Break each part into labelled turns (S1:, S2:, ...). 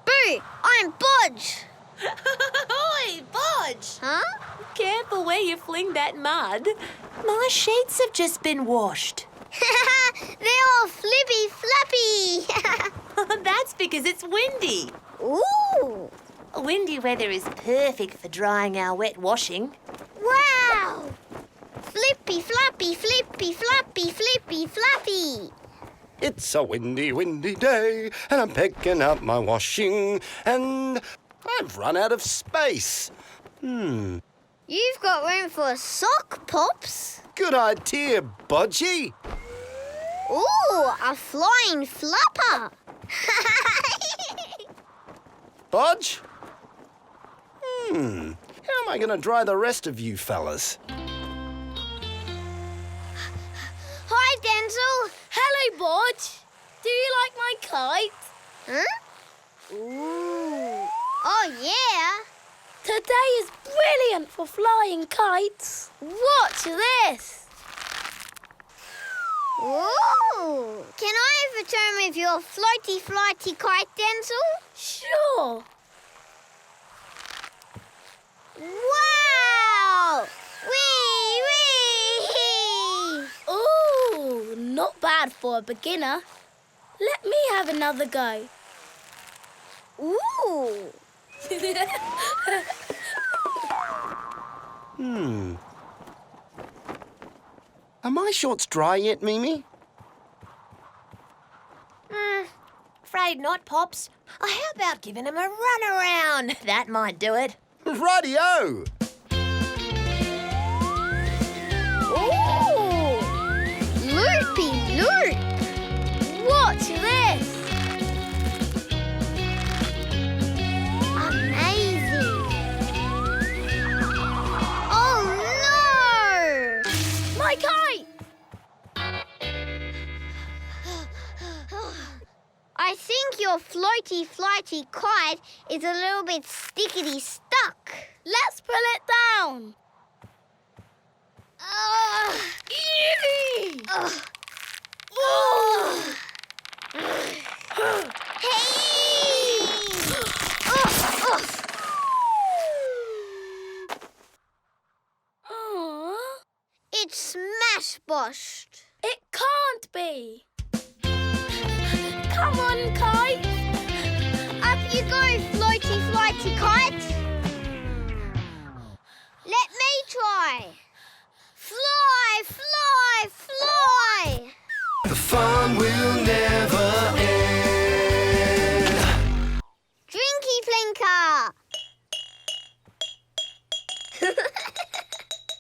S1: Boo! I'm Boj!
S2: Oi, Boj!
S1: Huh?
S2: Careful where you fling that mud. My sheets have just been washed.
S1: They're all flippy flappy!
S2: That's because it's windy.
S1: Ooh!
S2: Windy weather is perfect for drying our wet washing.
S1: Wow! Flippy flappy, flippy flappy, flippy flappy!
S3: It's a windy, windy day, and I'm picking up my washing, and I've run out of space.
S1: You've got room for a sock, Pops.
S3: Good idea, Bodgy.
S1: Ooh, a flying flapper.
S3: Bodge? How am I going to dry the rest of you fellas?
S1: Hi, Denzil.
S4: Hello, Boj. Do you like my kite?
S1: Huh? Ooh. Oh, yeah.
S4: Today is brilliant for flying kites. Watch this.
S1: Ooh. Can I have a turn with your floaty flighty kite, Denzil?
S4: Sure.
S1: Wow! Wee, wee!
S4: Ooh, not bad for a beginner. Let me have another go.
S1: Ooh!
S3: Are my shorts dry yet, Mimi?
S2: Afraid not, Pops. Oh, how about giving him a run around? That might do it.
S3: Rightio!
S1: Ooh! Loopy loop!
S4: Watch this.
S1: Amazing! Oh no!
S4: My kite.
S1: I think your floaty flighty kite is a little bit stickety stuck.
S4: Let's pull it down. Yee!
S1: Hey!
S4: Aww.
S1: It's smash boshed.
S4: It can't be. Come on, kite.
S1: Up you go, floaty flighty kite. Let me try. Fly, fly, fly.
S3: The fun will never end.
S1: Drinky Plinker.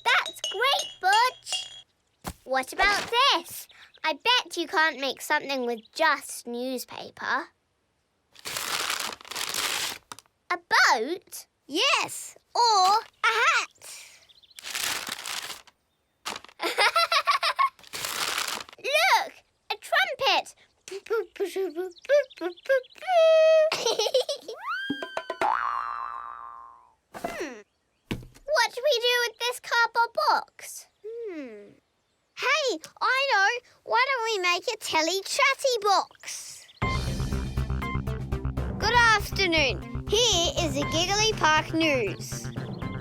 S1: That's great, Butch. What about this? I bet you can't make something with just newspaper. A boat? Yes, or a hat. Look, a trumpet. What do we do with this cardboard box? Hey, I know. Why don't we make a telly-chatty box? Good afternoon. Here is the Giggly Park News.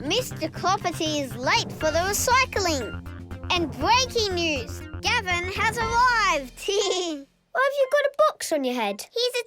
S1: Mr. Clopperty is late for the recycling. And breaking news, Gavin has arrived.
S4: Why have you got a box on your head?
S1: He's a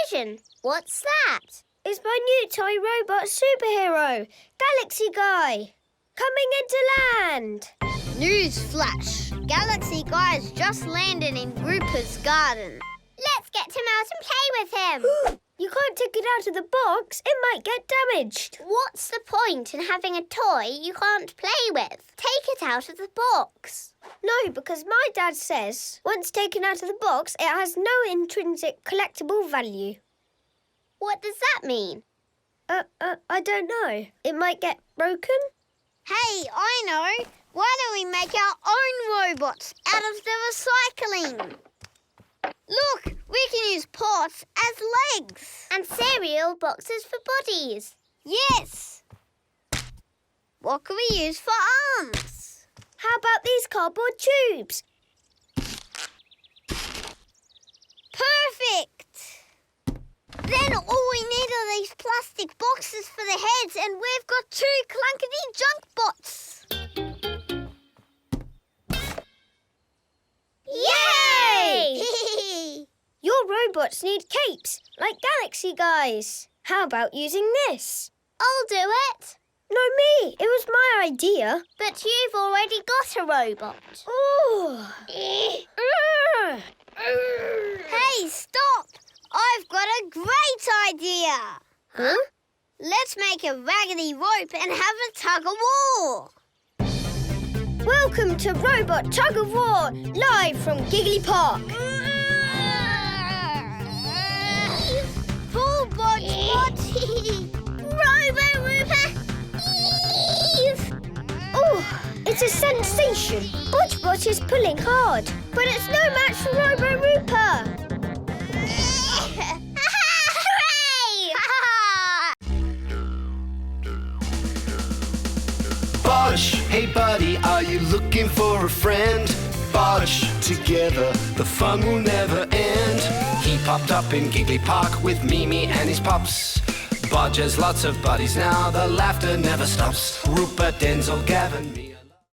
S1: television. What's that?
S4: It's my new toy robot superhero, Galaxy Guy. Coming into land.
S1: News flash. Galaxy Guy's just landed in Rupert's garden. Let's get him out and play with him.
S4: You can't take it out of the box. It might get damaged.
S1: What's the point in having a toy you can't play with? Take it out of the box.
S4: No, because my dad says once taken out of the box, it has no intrinsic collectible value.
S1: What does that mean?
S4: I don't know. It might get broken.
S1: Hey, I know. Why don't we make our own robots out of the recycling? Look, we can use pots as legs. And cereal boxes for bodies. Yes. What can we use for arms?
S4: How about these cardboard tubes?
S1: Perfect. plastic boxes for the heads, and we've got 2 clunkety junk bots.
S4: Yay! Your robots need capes, like galaxy guys. How about using this?
S1: I'll do it.
S4: No, me. It was my idea.
S1: But you've already got a robot.
S4: Ooh.
S1: Hey, stop! I've got a great idea.
S4: Huh?
S1: Let's make a raggedy rope and have a tug-of-war.
S4: Welcome to Robot Tug of War, live from Giggly Park.
S1: Pull, BojABoom. Robo-Rooper.
S4: Oh, it's a sensation. BojABoom is pulling hard, but it's no match for Robo-Rooper.
S1: Hooray!
S3: Boj, hey buddy, are you looking for a friend? Boj, together the fun will never end. He popped up in Giggly Park with Mimi and his pups. Boj has lots of buddies now, the laughter never stops. Rupert, Denzil, Gavin, me.